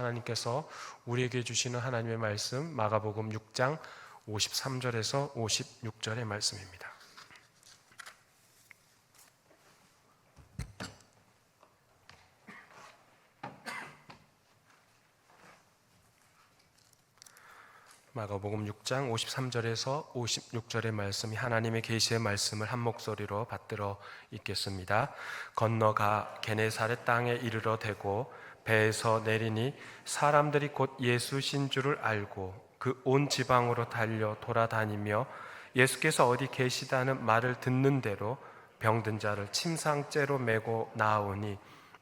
하나님께서 우리에게 주시는 하나님의 말씀, 마가복음 6장 53절에서 56절의 말씀입니다. 마가복음 6장 53절에서 56절의 말씀이 하나님의 계시의 말씀을 한 목소리로 받들어 읽겠습니다. 건너가 게네사렛 땅에 이르러 대고 배에서 내리니 사람들이 곧 예수신 줄을 알고 그 온 지방으로 달려 돌아다니며 예수께서 어디 계시다는 말을 듣는 대로 병든 자를 침상째로 메고 나아오니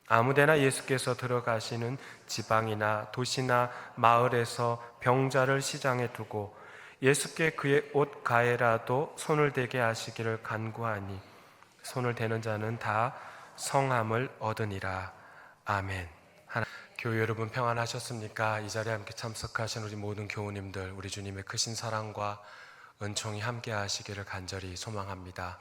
아무데나 예수께서 들어가시는 지방이나 도시나 마을에서 병자를 시장에 두고 예수께 그의 옷 가에라도 손을 대게 하시기를 간구하니 손을 대는 자는 다 성함을 얻으니라. 아멘. 교회 여러분 평안하셨습니까? 이 자리에 함께 참석하신 우리 모든 교우님들, 우리 주님의 크신 사랑과 은총이 함께 하시기를 간절히 소망합니다.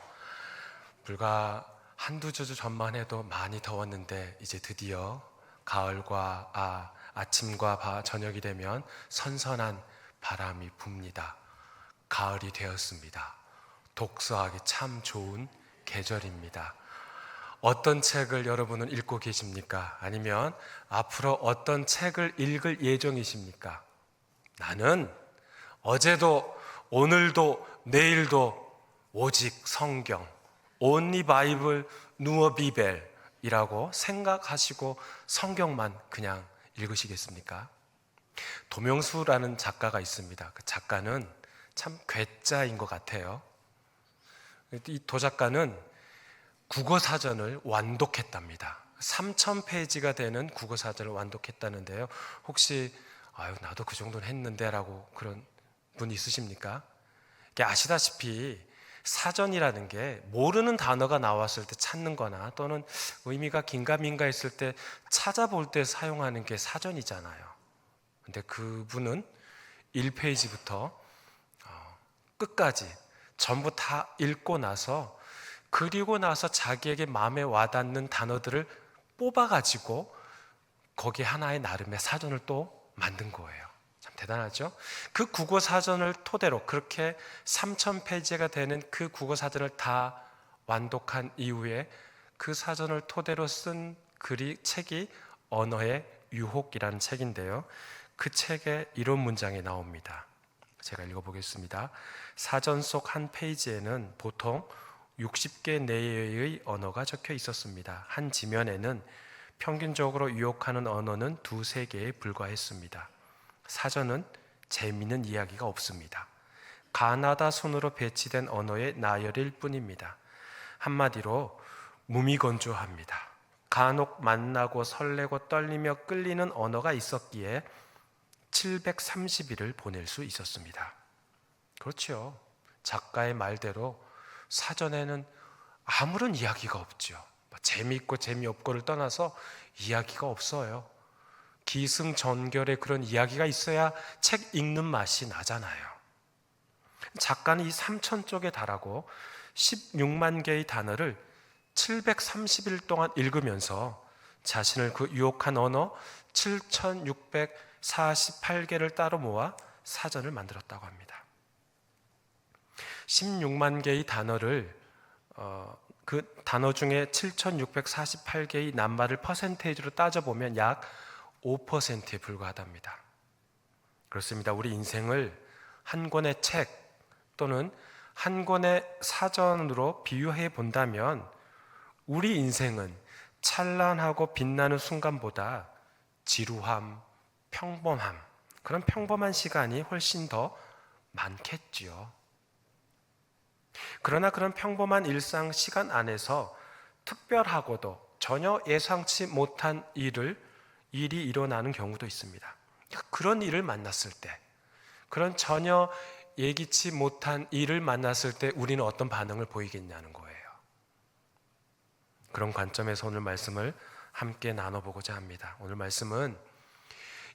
불과 한두 주 전만 해도 많이 더웠는데 이제 드디어 가을과 아침과 저녁이 되면 선선한 바람이 붑니다. 가을이 되었습니다. 독서하기 참 좋은 계절입니다. 어떤 책을 여러분은 읽고 계십니까? 아니면 앞으로 어떤 책을 읽을 예정이십니까? 나는 어제도 오늘도 내일도 오직 성경, Only Bible, Nur Bibel이라고 생각하시고 성경만 그냥 읽으시겠습니까? 도명수라는 작가가 있습니다. 그 작가는 참 괴짜인 것 같아요. 이 도작가는 국어사전을 완독했답니다. 3,000페이지가 되는 국어사전을 완독했다는데요. 혹시 나도 그 정도는 했는데 라고 그런 분 있으십니까? 아시다시피 사전이라는 게 모르는 단어가 나왔을 때 찾는 거나 또는 의미가 긴가민가 했을 때 찾아볼 때 사용하는 게 사전이잖아요. 근데 그분은 1페이지부터 끝까지 전부 다 읽고 나서 그리고 나서 자기에게 마음에 와닿는 단어들을 뽑아가지고 거기 하나의 나름의 사전을 또 만든 거예요. 참 대단하죠? 그 국어 사전을 토대로 그렇게 3,000페이지가 되는 그 국어 사전을 다 완독한 이후에 그 사전을 토대로 쓴 책이 언어의 유혹이라는 책인데요. 그 책에 이런 문장이 나옵니다. 제가 읽어보겠습니다. 사전 속 한 페이지에는 보통 60개 내외의 언어가 적혀 있었습니다. 한 지면에는 평균적으로 유혹하는 언어는 2-3개에 불과했습니다. 사전은 재미있는 이야기가 없습니다. 가나다 손으로 배치된 언어의 나열일 뿐입니다. 한마디로 무미건조합니다. 간혹 만나고 설레고 떨리며 끌리는 언어가 있었기에 730일을 보낼 수 있었습니다. 그렇죠. 작가의 말대로 사전에는 아무런 이야기가 없죠. 재미있고 재미없고를 떠나서 이야기가 없어요. 기승전결의 그런 이야기가 있어야 책 읽는 맛이 나잖아요. 작가는 이 3,000쪽에 달하고 16만 개의 단어를 730일 동안 읽으면서 자신을 그 유혹한 언어 7,648개를 따로 모아 사전을 만들었다고 합니다. 16만 개의 단어를 그 단어 중에 7,648개의 낱말을 퍼센테이지로 따져보면 약 5%에 불과하답니다. 그렇습니다. 우리 인생을 한 권의 책 또는 한 권의 사전으로 비유해 본다면 우리 인생은 찬란하고 빛나는 순간보다 지루함, 평범함, 그런 평범한 시간이 훨씬 더 많겠지요. 그러나 그런 평범한 일상 시간 안에서 특별하고도 전혀 예상치 못한 일이 일어나는 경우도 있습니다. 그런 일을 만났을 때, 그런 전혀 예기치 못한 일을 만났을 때 우리는 어떤 반응을 보이겠냐는 거예요. 그런 관점에서 오늘 말씀을 함께 나눠보고자 합니다. 오늘 말씀은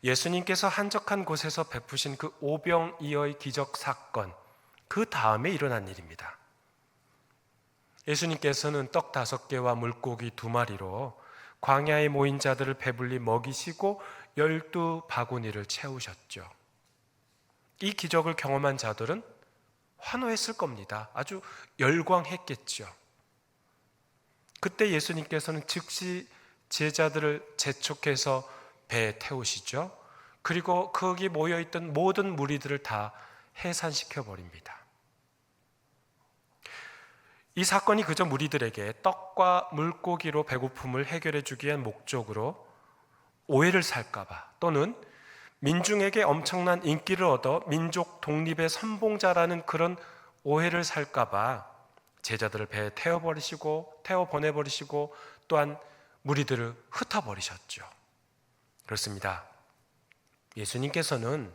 예수님께서 한적한 곳에서 베푸신 그 오병이어의 기적 사건, 그 다음에 일어난 일입니다. 예수님께서는 떡 5개와 물고기 2마리로 광야에 모인 자들을 배불리 먹이시고 12바구니를 채우셨죠. 이 기적을 경험한 자들은 환호했을 겁니다. 아주 열광했겠죠. 그때 예수님께서는 즉시 제자들을 재촉해서 배에 태우시죠. 그리고 거기 모여있던 모든 무리들을 다 해산시켜 버립니다. 이 사건이 그저 무리들에게 떡과 물고기로 배고픔을 해결해 주기 위한 목적으로 오해를 살까봐, 또는 민중에게 엄청난 인기를 얻어 민족 독립의 선봉자라는 그런 오해를 살까봐 제자들을 배에 태워 보내버리시고 또한 무리들을 흩어버리셨죠. 그렇습니다. 예수님께서는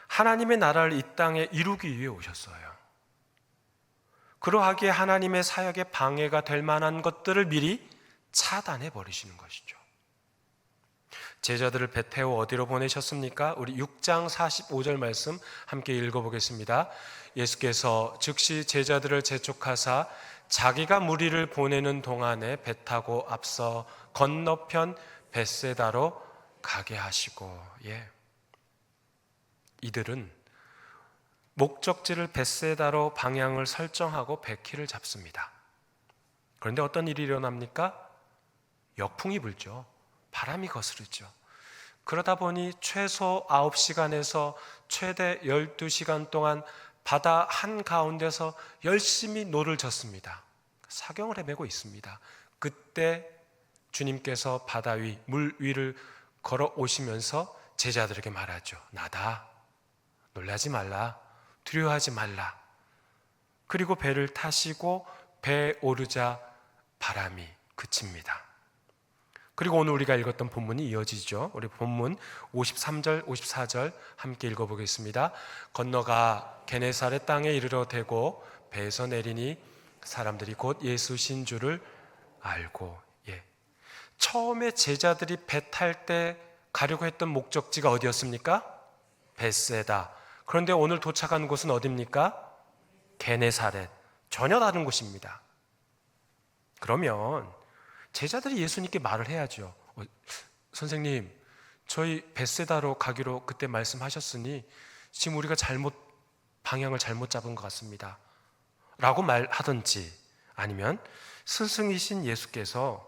하나님의 나라를 이 땅에 이루기 위해 오셨어요. 그러하기에 하나님의 사역에 방해가 될 만한 것들을 미리 차단해 버리시는 것이죠. 제자들을 배 태워 어디로 보내셨습니까? 우리 6장 45절 말씀 함께 읽어보겠습니다. 예수께서 즉시 제자들을 재촉하사 자기가 무리를 보내는 동안에 배 타고 앞서 건너편 벳세다로 가게 하시고, 이들은 목적지를 벳세다로 방향을 설정하고 배키를 잡습니다. 그런데 어떤 일이 일어납니까? 역풍이 불죠. 바람이 거스르죠. 그러다 보니 최소 9시간에서 최대 12시간 동안 바다 한가운데서 열심히 노를 젓습니다. 사경을 헤매고 있습니다. 그때 주님께서 바다 위, 물 위를 걸어오시면서 제자들에게 말하죠. 나다. 놀라지 말라. 두려워하지 말라. 그리고 배를 타시고 배에 오르자 바람이 그칩니다. 그리고 오늘 우리가 읽었던 본문이 이어지죠. 우리 본문 53절, 54절 함께 읽어보겠습니다. 건너가 게네사렛 땅에 이르러 대고 배에서 내리니 사람들이 곧 예수신 줄을 알고, 처음에 제자들이 배 탈 때 가려고 했던 목적지가 어디였습니까? 벳세다. 그런데 오늘 도착한 곳은 어디입니까? 게네사렛. 전혀 다른 곳입니다. 그러면 제자들이 예수님께 말을 해야죠. 선생님, 저희 벳세다로 가기로 그때 말씀하셨으니 지금 우리가 방향을 잘못 잡은 것 같습니다 라고 말하든지, 아니면 스승이신 예수께서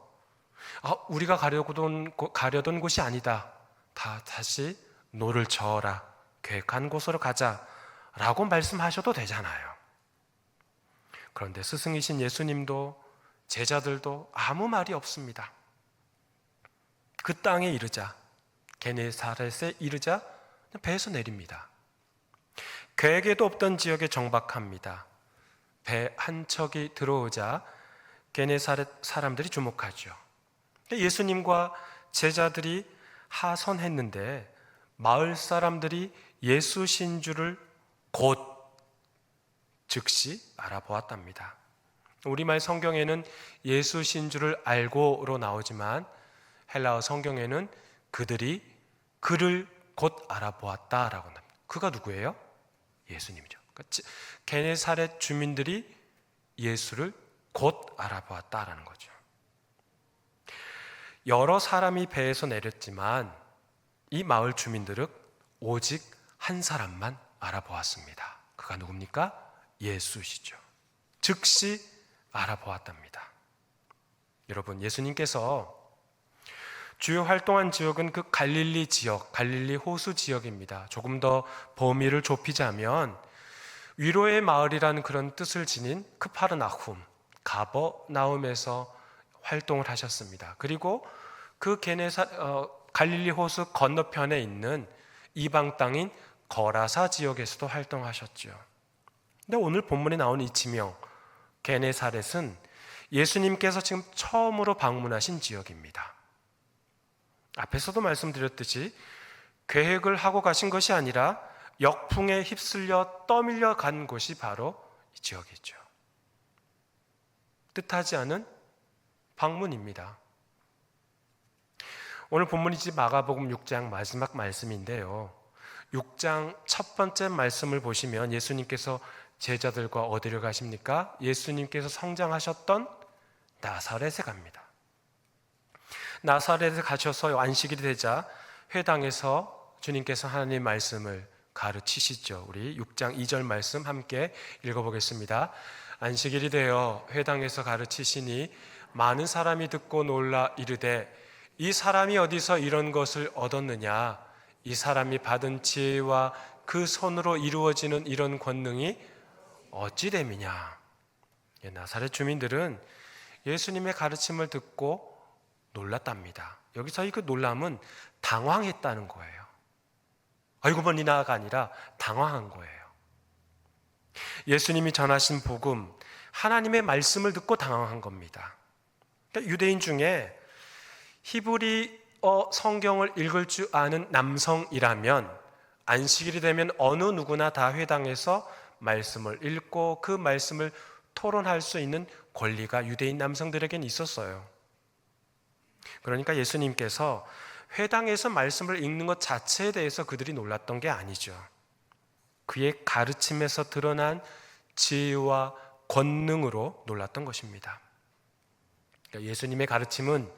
우리가 가려던 곳이 아니다, 다시 노를 저어라, 계획한 곳으로 가자 라고 말씀하셔도 되잖아요. 그런데 스승이신 예수님도 제자들도 아무 말이 없습니다. 그 땅에 이르자, 게네사렛에 이르자 배에서 내립니다. 계획에도 없던 지역에 정박합니다. 배 한 척이 들어오자 게네사렛 사람들이 주목하죠. 예수님과 제자들이 하선했는데 마을 사람들이 예수신 줄을 곧 즉시 알아보았답니다. 우리말 성경에는 예수신 줄을 알고로 나오지만 헬라어 성경에는 그들이 그를 곧 알아보았다라고 합니다. 그가 누구예요? 예수님이죠. 게네사렛 주민들이 예수를 곧 알아보았다라는 거죠. 여러 사람이 배에서 내렸지만 이 마을 주민들은 오직 한 사람만 알아보았습니다. 그가 누굽니까? 예수시죠. 즉시 알아보았답니다. 여러분, 예수님께서 주요 활동한 지역은 그 갈릴리 지역, 갈릴리 호수 지역입니다. 조금 더 범위를 좁히자면 위로의 마을이라는 그런 뜻을 지닌 크파르나훔, 가버나움에서 활동을 하셨습니다. 그리고 그 갈릴리 호수 건너편에 있는 이방 땅인 거라사 지역에서도 활동하셨죠. 근데 오늘 본문에 나온 이 지명 게네사렛은 예수님께서 지금 처음으로 방문하신 지역입니다. 앞에서도 말씀드렸듯이 계획을 하고 가신 것이 아니라 역풍에 휩쓸려 떠밀려 간 곳이 바로 이 지역이죠. 뜻하지 않은 방문입니다. 오늘 본문이지 마가복음 6장 마지막 말씀인데요. 6장 첫 번째 말씀을 보시면 예수님께서 제자들과 어디를 가십니까? 예수님께서 성장하셨던 나사렛에 갑니다. 나사렛에 가셔서 안식일이 되자 회당에서 주님께서 하나님의 말씀을 가르치시죠. 우리 6장 2절 말씀 함께 읽어보겠습니다. 안식일이 되어 회당에서 가르치시니 많은 사람이 듣고 놀라 이르되 이 사람이 어디서 이런 것을 얻었느냐? 이 사람이 받은 지혜와 그 손으로 이루어지는 이런 권능이 어찌 됨이냐? 나사렛 주민들은 예수님의 가르침을 듣고 놀랐답니다. 여기서 이 그 놀람은 당황했다는 거예요. 아이고 머니나가 아니라 당황한 거예요. 예수님이 전하신 복음, 하나님의 말씀을 듣고 당황한 겁니다. 그러니까 유대인 중에 히브리어 성경을 읽을 줄 아는 남성이라면 안식일이 되면 어느 누구나 다 회당에서 말씀을 읽고 그 말씀을 토론할 수 있는 권리가 유대인 남성들에게는 있었어요. 그러니까 예수님께서 회당에서 말씀을 읽는 것 자체에 대해서 그들이 놀랐던 게 아니죠. 그의 가르침에서 드러난 지혜와 권능으로 놀랐던 것입니다. 그러니까 예수님의 가르침은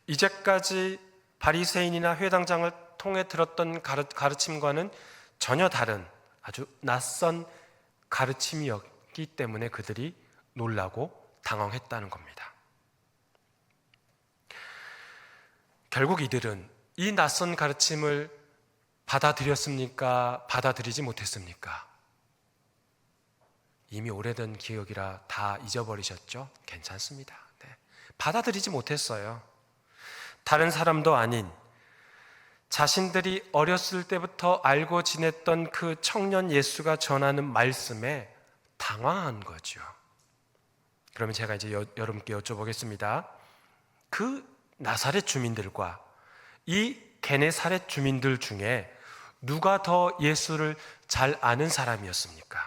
이제까지 바리새인이나 회당장을 통해 들었던 가르침과는 전혀 다른 아주 낯선 가르침이었기 때문에 그들이 놀라고 당황했다는 겁니다. 결국 이들은 이 낯선 가르침을 받아들였습니까? 받아들이지 못했습니까? 이미 오래된 기억이라 다 잊어버리셨죠? 괜찮습니다. 네. 받아들이지 못했어요. 다른 사람도 아닌 자신들이 어렸을 때부터 알고 지냈던 그 청년 예수가 전하는 말씀에 당황한 거죠. 그러면 제가 이제 여러분께 여쭤보겠습니다. 그 나사렛 주민들과 이 게네사렛 주민들 중에 누가 더 예수를 잘 아는 사람이었습니까?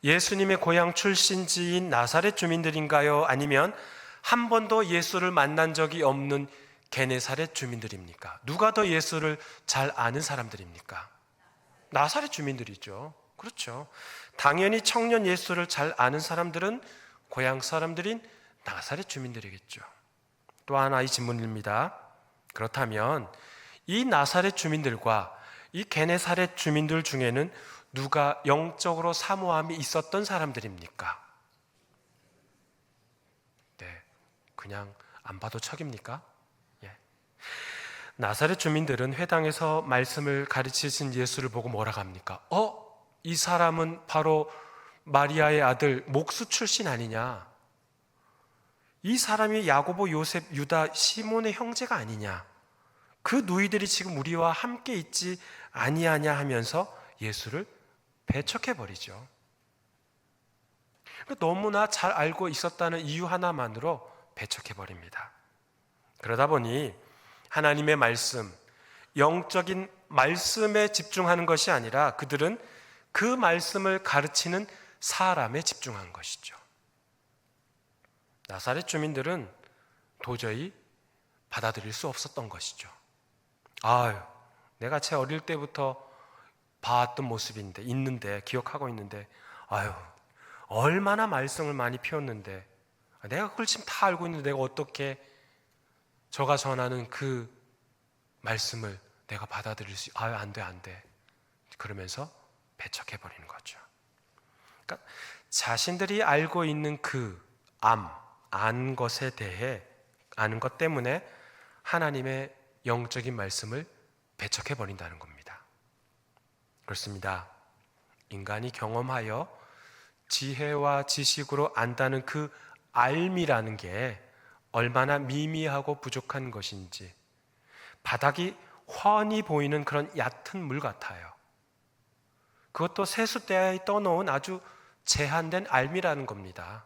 예수님의 고향 출신지인 나사렛 주민들인가요? 아니면 한 번도 예수를 만난 적이 없는 게네사렛 주민들입니까? 누가 더 예수를 잘 아는 사람들입니까? 나사렛 주민들이죠. 그렇죠. 당연히 청년 예수를 잘 아는 사람들은 고향 사람들인 나사렛 주민들이겠죠. 또 하나의 질문입니다. 그렇다면 이 나사렛 주민들과 이 게네사렛 주민들 중에는 누가 영적으로 사모함이 있었던 사람들입니까? 네, 그냥 안 봐도 척입니까? 나사렛 주민들은 회당에서 말씀을 가르치신 예수를 보고 뭐라고 합니까? 이 사람은 바로 마리아의 아들 목수 출신 아니냐? 이 사람이 야고보, 요셉, 유다, 시몬의 형제가 아니냐? 그 누이들이 지금 우리와 함께 있지 아니하냐 하면서 예수를 배척해버리죠. 너무나 잘 알고 있었다는 이유 하나만으로 배척해버립니다. 그러다 보니 하나님의 말씀, 영적인 말씀에 집중하는 것이 아니라 그들은 그 말씀을 가르치는 사람에 집중한 것이죠. 나사렛 주민들은 도저히 받아들일 수 없었던 것이죠. 내가 제 어릴 때부터 봐왔던 모습인데, 기억하고 있는데, 얼마나 말씀을 많이 피웠는데, 내가 그걸 지금 다 알고 있는데 내가 어떻게 저가 전하는 그 말씀을 내가 받아들일 수, 안 돼. 그러면서 배척해버리는 거죠. 그러니까 자신들이 알고 있는 안 것에 대해 아는 것 때문에 하나님의 영적인 말씀을 배척해버린다는 겁니다. 그렇습니다. 인간이 경험하여 지혜와 지식으로 안다는 그 알미라는 게 얼마나 미미하고 부족한 것인지 바닥이 훤히 보이는 그런 얕은 물 같아요. 그것도 세숫대야에 떠놓은 아주 제한된 알미라는 겁니다.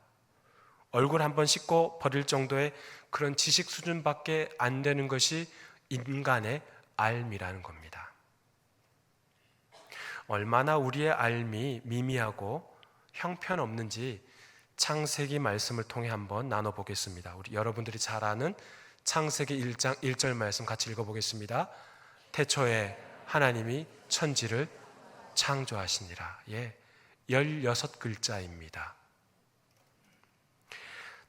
얼굴 한번 씻고 버릴 정도의 그런 지식 수준밖에 안 되는 것이 인간의 알미라는 겁니다. 얼마나 우리의 알미 미미하고 형편없는지 창세기 말씀을 통해 한번 나눠보겠습니다. 우리 여러분들이 잘 아는 창세기 1장 1절 말씀 같이 읽어보겠습니다. 태초에 하나님이 천지를 창조하시니라. 16글자입니다.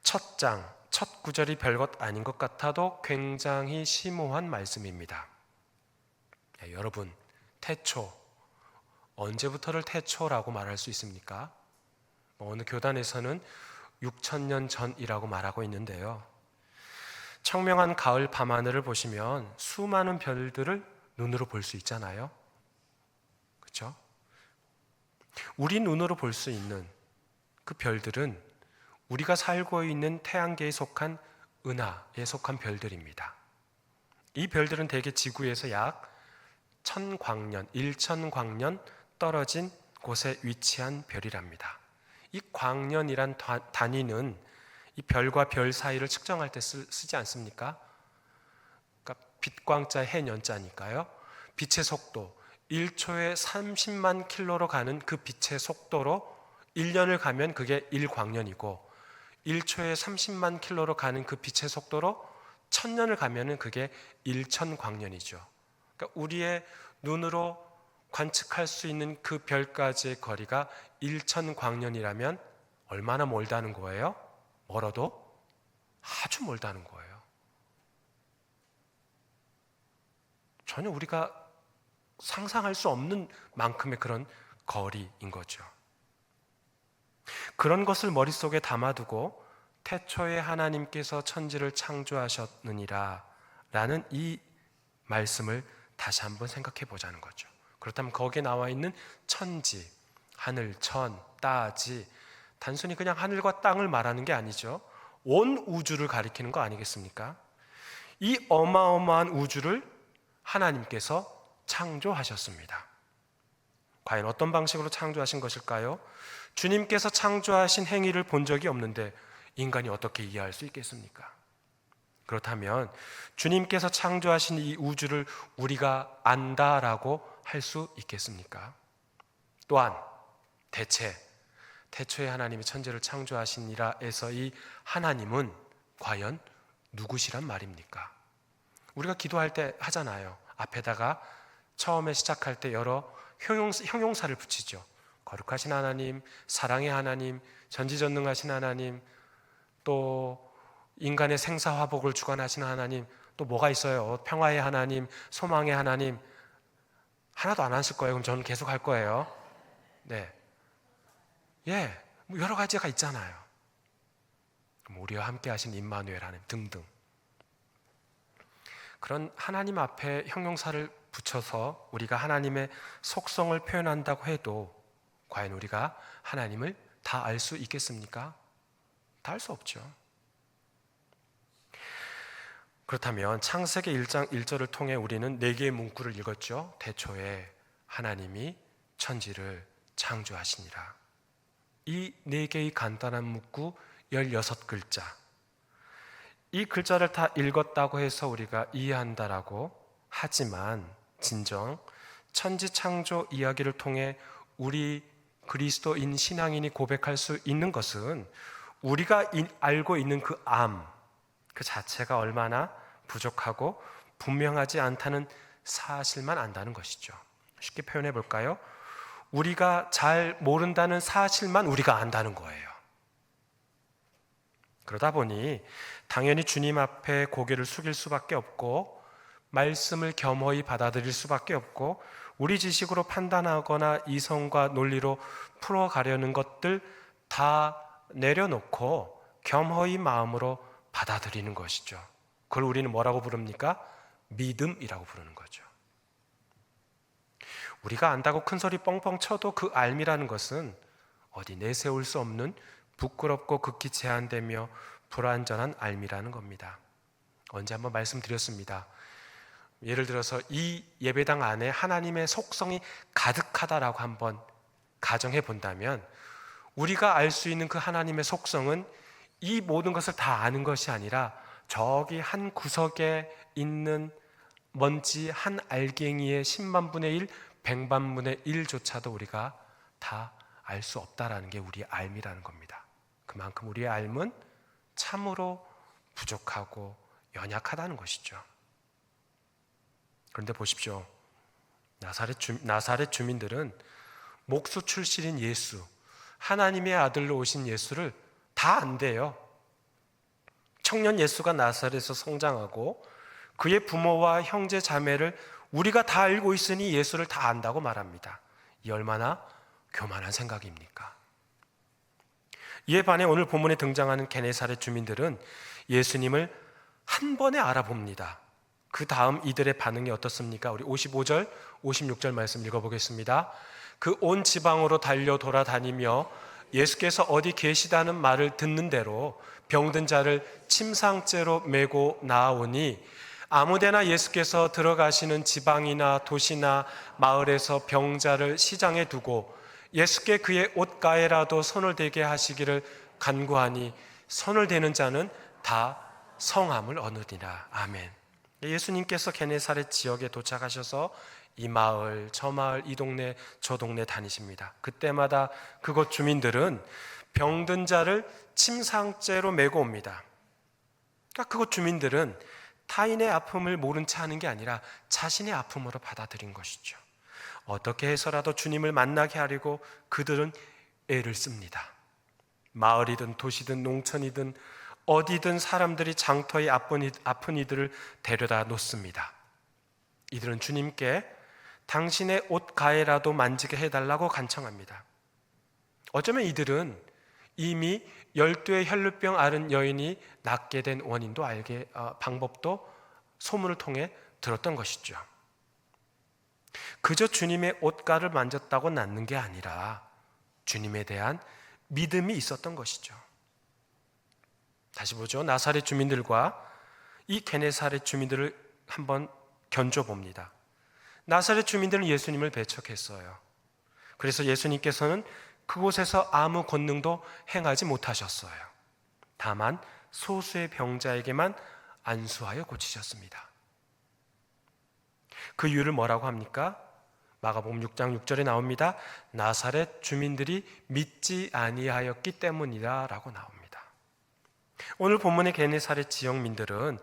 첫 구절이 별것 아닌 것 같아도 굉장히 심오한 말씀입니다. 여러분, 태초, 언제부터를 태초라고 말할 수 있습니까? 어느 교단에서는 6,000년 전이라고 말하고 있는데요. 청명한 가을 밤하늘을 보시면 수많은 별들을 눈으로 볼 수 있잖아요. 그렇죠? 우리 눈으로 볼 수 있는 그 별들은 우리가 살고 있는 태양계에 속한 은하에 속한 별들입니다. 이 별들은 대개 지구에서 약 1000광년, 1000광년 떨어진 곳에 위치한 별이랍니다. 이 광년이란 단위는 이 별과 별 사이를 측정할 때 쓰지 않습니까? 그러니까 빛광자 해년자니까요. 빛의 속도 1초에 30만 킬로로 가는 그 빛의 속도로 1년을 가면 그게 1광년이고 1초에 30만 킬로로 가는 그 빛의 속도로 1000년을 가면은 그게 1000광년이죠. 그러니까 우리의 눈으로 관측할 수 있는 그 별까지의 거리가 1000광년이라면 얼마나 멀다는 거예요? 멀어도 아주 멀다는 거예요. 전혀 우리가 상상할 수 없는 만큼의 그런 거리인 거죠. 그런 것을 머릿속에 담아두고 태초에 하나님께서 천지를 창조하셨느니라 라는 이 말씀을 다시 한번 생각해 보자는 거죠. 그렇다면 거기에 나와 있는 천지, 하늘, 천, 따지, 단순히 그냥 하늘과 땅을 말하는 게 아니죠. 온 우주를 가리키는 거 아니겠습니까? 이 어마어마한 우주를 하나님께서 창조하셨습니다. 과연 어떤 방식으로 창조하신 것일까요? 주님께서 창조하신 행위를 본 적이 없는데 인간이 어떻게 이해할 수 있겠습니까? 그렇다면 주님께서 창조하신 이 우주를 우리가 안다라고 할 수 있겠습니까? 또한 태초에 하나님이 천지를 창조하시니라 해서 이 하나님은 과연 누구시란 말입니까? 우리가 기도할 때 하잖아요. 앞에다가 처음에 시작할 때 여러 형용사를 붙이죠. 거룩하신 하나님, 사랑의 하나님, 전지전능하신 하나님, 또 인간의 생사화복을 주관하시는 하나님, 또 뭐가 있어요? 평화의 하나님, 소망의 하나님. 하나도 안 하실 거예요. 그럼 저는 계속 할 거예요. 네, 뭐 여러 가지가 있잖아요. 우리와 함께 하신 임마누엘 하나님 등등. 그런 하나님 앞에 형용사를 붙여서 우리가 하나님의 속성을 표현한다고 해도 과연 우리가 하나님을 다 알 수 있겠습니까? 다 알 수 없죠. 그렇다면 창세기 1장 1절을 통해 우리는 4개의 문구를 읽었죠. 태초에 하나님이 천지를 창조하시니라. 이 4개의 간단한 문구 16글자. 이 글자를 다 읽었다고 해서 우리가 이해한다라고 하지만 진정 천지 창조 이야기를 통해 우리 그리스도인 신앙인이 고백할 수 있는 것은 우리가 알고 있는 그 그 자체가 얼마나 부족하고 분명하지 않다는 사실만 안다는 것이죠. 쉽게 표현해 볼까요? 우리가 잘 모른다는 사실만 우리가 안다는 거예요. 그러다 보니 당연히 주님 앞에 고개를 숙일 수밖에 없고 말씀을 겸허히 받아들일 수밖에 없고 우리 지식으로 판단하거나 이성과 논리로 풀어가려는 것들 다 내려놓고 겸허히 마음으로 받아들이는 것이죠. 그걸 우리는 뭐라고 부릅니까? 믿음이라고 부르는 거죠. 우리가 안다고 큰 소리 뻥뻥 쳐도 그 알미라는 것은 어디 내세울 수 없는 부끄럽고 극히 제한되며 불완전한 알미라는 겁니다. 언제 한번 말씀드렸습니다. 예를 들어서 이 예배당 안에 하나님의 속성이 가득하다라고 한번 가정해 본다면 우리가 알 수 있는 그 하나님의 속성은 이 모든 것을 다 아는 것이 아니라 저기 한 구석에 있는 먼지 한 알갱이의 10만 분의 1, 100만 분의 1조차도 우리가 다 알 수 없다라는 게 우리의 알미라는 겁니다. 그만큼 우리의 알은 참으로 부족하고 연약하다는 것이죠. 그런데 보십시오. 나사렛 주민들은 목수 출신인 예수, 하나님의 아들로 오신 예수를 다 안대요. 청년 예수가 나사렛에서 성장하고 그의 부모와 형제 자매를 우리가 다 알고 있으니 예수를 다 안다고 말합니다. 이 얼마나 교만한 생각입니까? 이에 반해 오늘 본문에 등장하는 게네사렛 주민들은 예수님을 한 번에 알아봅니다. 그 다음 이들의 반응이 어떻습니까? 우리 55절, 56절 말씀 읽어보겠습니다. 그 온 지방으로 달려 돌아다니며 예수께서 어디 계시다는 말을 듣는 대로 병든 자를 침상째로 메고 나아오니 아무데나 예수께서 들어가시는 지방이나 도시나 마을에서 병자를 시장에 두고 예수께 그의 옷가에라도 손을 대게 하시기를 간구하니 손을 대는 자는 다 성함을 얻으리라. 아멘. 예수님께서 게네사렛 지역에 도착하셔서 이 마을, 저 마을, 이 동네, 저 동네 다니십니다. 그때마다 그곳 주민들은 병든 자를 침상째로 메고 옵니다. 그러니까 그곳 주민들은 타인의 아픔을 모른 채 하는 게 아니라 자신의 아픔으로 받아들인 것이죠. 어떻게 해서라도 주님을 만나게 하려고 그들은 애를 씁니다. 마을이든 도시든 농촌이든 어디든 사람들이 장터에 아픈 이들을 데려다 놓습니다. 이들은 주님께 당신의 옷 가에라도 만지게 해달라고 간청합니다. 어쩌면 이들은 이미 12의 혈루병 앓은 여인이 낫게 된 원인도 방법도 소문을 통해 들었던 것이죠. 그저 주님의 옷가를 만졌다고 낫는 게 아니라 주님에 대한 믿음이 있었던 것이죠. 다시 보죠. 나사렛 주민들과 이 게네사렛 주민들을 한번 견줘봅니다. 나사렛 주민들은 예수님을 배척했어요. 그래서 예수님께서는 그곳에서 아무 권능도 행하지 못하셨어요. 다만 소수의 병자에게만 안수하여 고치셨습니다. 그 이유를 뭐라고 합니까? 마가복음 6장 6절에 나옵니다. 나사렛 주민들이 믿지 아니하였기 때문이다 라고 나옵니다. 오늘 본문의 게네사렛 지역민들은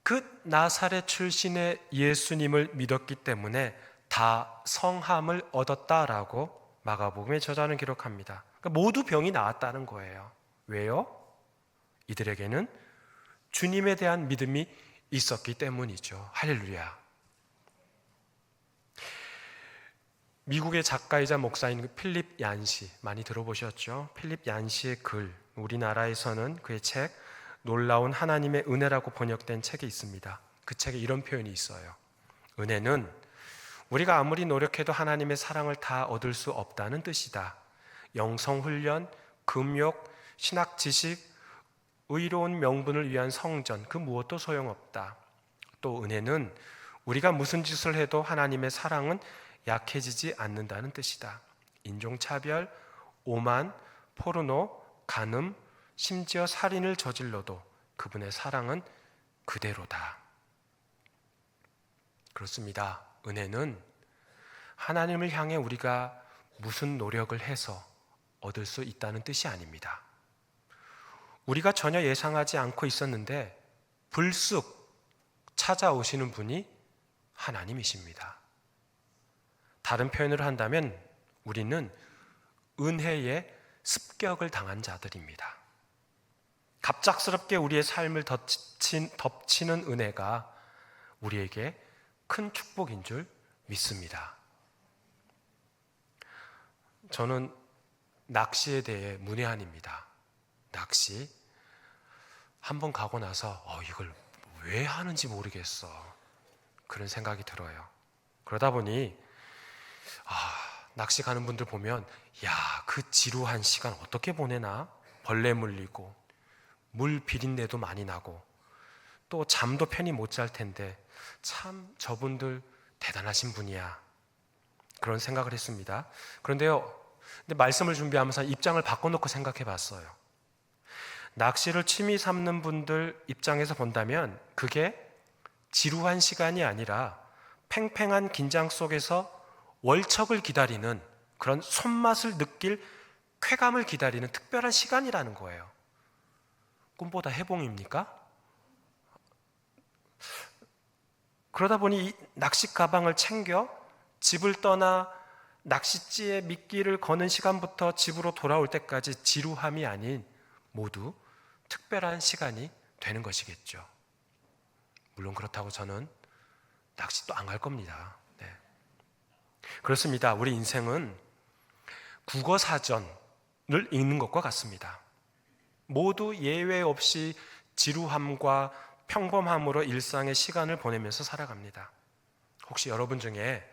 그 나사렛 출신의 예수님을 믿었기 때문에 다 성함을 얻었다라고 마가복음의 저자는 기록합니다. 그러니까 모두 병이 나았다는 거예요. 왜요? 이들에게는 주님에 대한 믿음이 있었기 때문이죠. 할렐루야. 미국의 작가이자 목사인 필립 얀시, 많이 들어보셨죠? 필립 얀시의 글, 우리나라에서는 그의 책 놀라운 하나님의 은혜라고 번역된 책이 있습니다. 그 책에 이런 표현이 있어요. 은혜는 우리가 아무리 노력해도 하나님의 사랑을 다 얻을 수 없다는 뜻이다. 영성훈련, 금욕, 신학 지식, 의로운 명분을 위한 성전, 그 무엇도 소용없다. 또 은혜는 우리가 무슨 짓을 해도 하나님의 사랑은 약해지지 않는다는 뜻이다. 인종차별, 오만, 포르노, 간음, 심지어 살인을 저질러도 그분의 사랑은 그대로다. 그렇습니다. 은혜는 하나님을 향해 우리가 무슨 노력을 해서 얻을 수 있다는 뜻이 아닙니다. 우리가 전혀 예상하지 않고 있었는데 불쑥 찾아오시는 분이 하나님이십니다. 다른 표현을 한다면 우리는 은혜의 습격을 당한 자들입니다. 갑작스럽게 우리의 삶을 덮치는 은혜가 우리에게 큰 축복인 줄 믿습니다. 저는 낚시에 대해 문외한입니다. 낚시 한번 가고 나서 이걸 왜 하는지 모르겠어, 그런 생각이 들어요. 그러다 보니 낚시 가는 분들 보면 그 지루한 시간 어떻게 보내나, 벌레 물리고 물 비린내도 많이 나고 또 잠도 편히 못 잘 텐데 참 저분들 대단하신 분이야, 그런 생각을 했습니다. 근데 말씀을 준비하면서 입장을 바꿔놓고 생각해 봤어요. 낚시를 취미 삼는 분들 입장에서 본다면 그게 지루한 시간이 아니라 팽팽한 긴장 속에서 월척을 기다리는, 그런 손맛을 느낄 쾌감을 기다리는 특별한 시간이라는 거예요. 꿈보다 해봉입니까? 그러다 보니 이 낚시 가방을 챙겨 집을 떠나 낚싯지에 미끼를 거는 시간부터 집으로 돌아올 때까지 지루함이 아닌 모두 특별한 시간이 되는 것이겠죠. 물론 그렇다고 저는 낚시 또 안 갈 겁니다. 네. 그렇습니다. 우리 인생은 국어 사전을 읽는 것과 같습니다. 모두 예외 없이 지루함과 평범함으로 일상의 시간을 보내면서 살아갑니다. 혹시 여러분 중에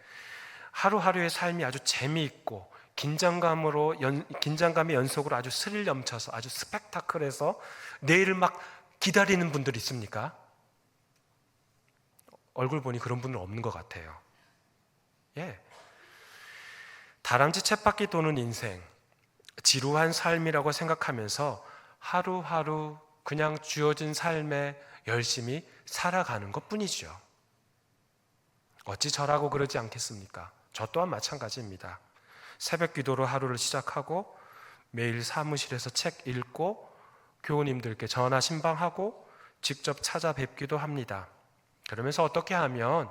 하루하루의 삶이 아주 재미있고 긴장감의 연속으로 아주 스릴 넘쳐서 아주 스펙타클해서 내일을 막 기다리는 분들 있습니까? 얼굴 보니 그런 분은 없는 것 같아요. 예. 다람쥐 쳇바퀴 도는 인생, 지루한 삶이라고 생각하면서 하루하루 그냥 주어진 삶에 열심히 살아가는 것 뿐이죠. 어찌 저라고 그러지 않겠습니까? 저 또한 마찬가지입니다. 새벽 기도로 하루를 시작하고 매일 사무실에서 책 읽고 교우님들께 전화 신방하고 직접 찾아뵙기도 합니다. 그러면서 어떻게 하면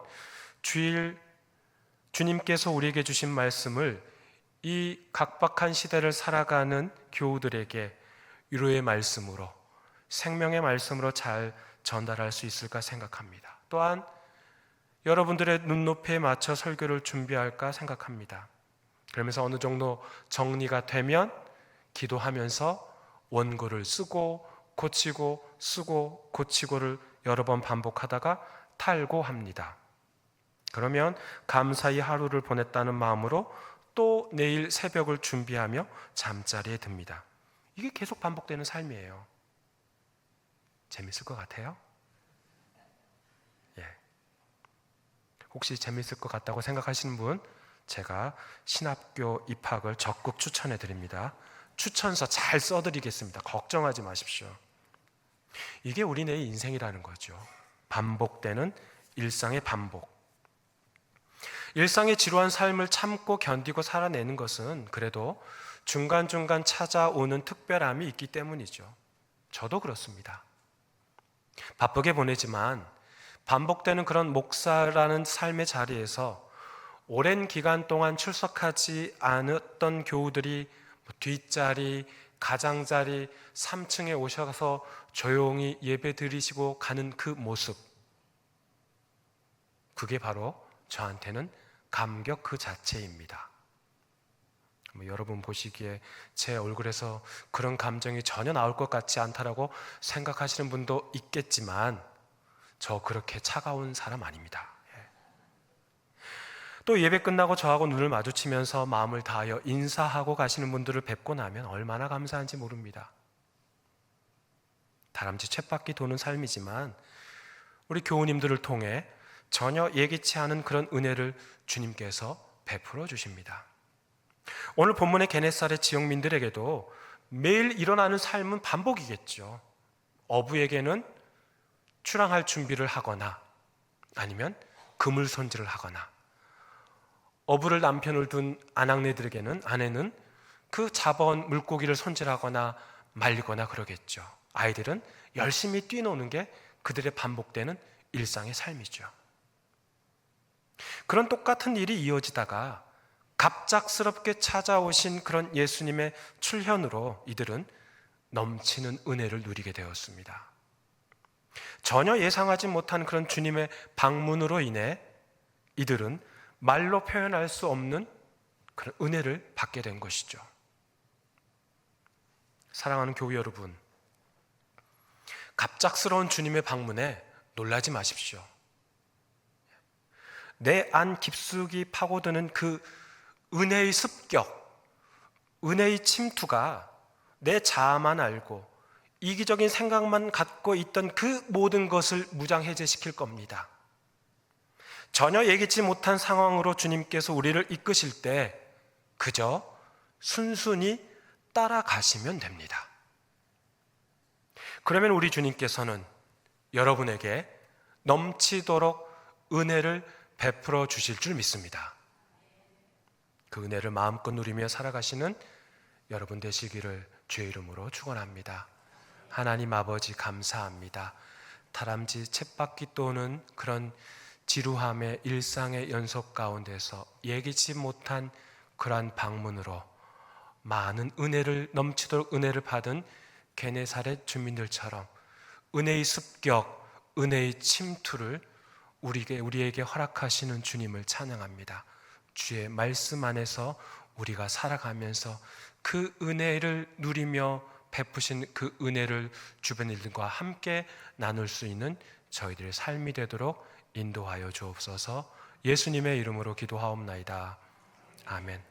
주일 주님께서 우리에게 주신 말씀을 이 각박한 시대를 살아가는 교우들에게 위로의 말씀으로, 생명의 말씀으로 잘 전달할 수 있을까 생각합니다. 또한 여러분들의 눈높이에 맞춰 설교를 준비할까 생각합니다. 그러면서 어느 정도 정리가 되면 기도하면서 원고를 쓰고 고치고 쓰고 고치고를 여러 번 반복하다가 탈고합니다. 그러면 감사히 하루를 보냈다는 마음으로 또 내일 새벽을 준비하며 잠자리에 듭니다. 이게 계속 반복되는 삶이에요. 재밌을 것 같아요? 예. 혹시 재밌을 것 같다고 생각하시는 분, 제가 신학교 입학을 적극 추천해 드립니다. 추천서 잘 써드리겠습니다. 걱정하지 마십시오. 이게 우리네의 인생이라는 거죠. 반복되는 일상의 반복. 일상의 지루한 삶을 참고 견디고 살아내는 것은 그래도 중간중간 찾아오는 특별함이 있기 때문이죠. 저도 그렇습니다. 바쁘게 보내지만 반복되는 그런 목사라는 삶의 자리에서 오랜 기간 동안 출석하지 않았던 교우들이 뒷자리, 가장자리, 3층에 오셔서 조용히 예배 드리시고 가는 그 모습, 그게 바로 저한테는 감격 그 자체입니다. 여러분 보시기에 제 얼굴에서 그런 감정이 전혀 나올 것 같지 않다라고 생각하시는 분도 있겠지만 저 그렇게 차가운 사람 아닙니다. 또 예배 끝나고 저하고 눈을 마주치면서 마음을 다하여 인사하고 가시는 분들을 뵙고 나면 얼마나 감사한지 모릅니다. 다람쥐 쳇바퀴 도는 삶이지만 우리 교우님들을 통해 전혀 예기치 않은 그런 은혜를 주님께서 베풀어 주십니다. 오늘 본문의 게네사렛 지역민들에게도 매일 일어나는 삶은 반복이겠죠. 어부에게는 출항할 준비를 하거나 아니면 그물 손질을 하거나, 어부를 남편을 둔 아내는 그 잡아온 물고기를 손질하거나 말리거나 그러겠죠. 아이들은 열심히 뛰노는 게 그들의 반복되는 일상의 삶이죠. 그런 똑같은 일이 이어지다가 갑작스럽게 찾아오신 그런 예수님의 출현으로 이들은 넘치는 은혜를 누리게 되었습니다. 전혀 예상하지 못한 그런 주님의 방문으로 인해 이들은 말로 표현할 수 없는 그런 은혜를 받게 된 것이죠. 사랑하는 교우 여러분, 갑작스러운 주님의 방문에 놀라지 마십시오. 내 안 깊숙이 파고드는 그 은혜의 습격, 은혜의 침투가 내 자아만 알고 이기적인 생각만 갖고 있던 그 모든 것을 무장해제시킬 겁니다. 전혀 예기치 못한 상황으로 주님께서 우리를 이끄실 때 그저 순순히 따라가시면 됩니다. 그러면 우리 주님께서는 여러분에게 넘치도록 은혜를 베풀어 주실 줄 믿습니다. 그 은혜를 마음껏 누리며 살아가시는 여러분 되시기를 주의 이름으로 축원합니다. 하나님 아버지 감사합니다. 다람쥐 쳇바퀴 도는 그런 지루함의 일상의 연속 가운데서 예기치 못한 그러한 방문으로 많은 은혜를, 넘치도록 은혜를 받은 게네사렛 주민들처럼 은혜의 습격, 은혜의 침투를 우리에게 허락하시는 주님을 찬양합니다. 주의 말씀 안에서 우리가 살아가면서 그 은혜를 누리며 베푸신 그 은혜를 주변 일들과 함께 나눌 수 있는 저희들의 삶이 되도록 인도하여 주옵소서. 예수님의 이름으로 기도하옵나이다. 아멘.